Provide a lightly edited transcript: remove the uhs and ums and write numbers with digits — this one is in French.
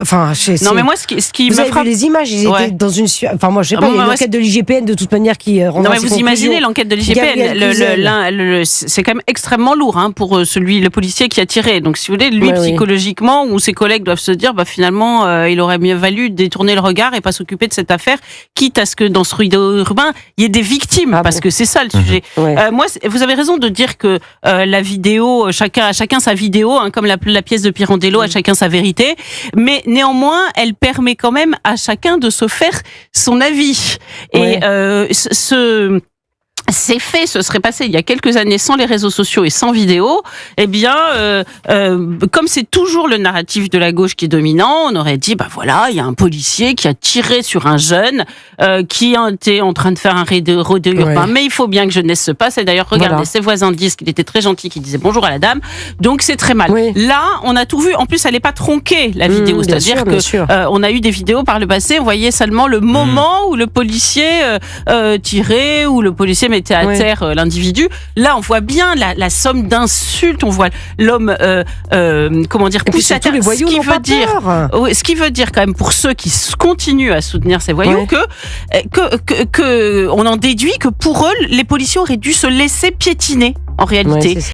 Enfin, non, mais moi, ce qui vous me avez frappe. vu les images, ils étaient dans une. Enfin, moi, je sais pas, il y a une enquête de l'IGPN de toute manière qui rend. Non, mais vous imaginez l'enquête de l'IGPN. C'est quand même extrêmement lourd pour le policier qui a tiré. Donc, si vous voulez, lui, psychologiquement, ou ses collègues doivent se dire, finalement, il aurait mieux valu détourner le regard et pas s'occuper de cette affaire, quitte à ce que dans ce rudeau urbain, il y ait des victimes, parce que c'est ça le sujet. Moi, vous avez raison de dire que la vidéo, chacun sa vidéo, comme la pièce de Pirandello, à chacun sa vérité. Mais néanmoins, elle permet quand même à chacun de se faire son avis. Et ces faits se seraient passés il y a quelques années sans les réseaux sociaux et sans vidéo, eh bien, comme c'est toujours le narratif de la gauche qui est dominant, on aurait dit, voilà, il y a un policier qui a tiré sur un jeune qui était en train de faire un rodéo urbain, mais il faut bien que jeunesse se passe. Et d'ailleurs, regardez, ses voisins disent qu'il était très gentil, qu'il disait bonjour à la dame, donc c'est très mal. Là, on a tout vu. En plus, elle n'est pas tronquée, la vidéo, c'est-à-dire que on a eu des vidéos par le passé, on voyait seulement le moment où le policier tirait, où le policier mettait à terre l'individu. Là, on voit bien la somme d'insultes, on voit l'homme, poussé à terre. Les voyous ce qui veut dire quand même pour ceux qui continuent à soutenir ces voyous que on en déduit que pour eux, les policiers auraient dû se laisser piétiner en réalité.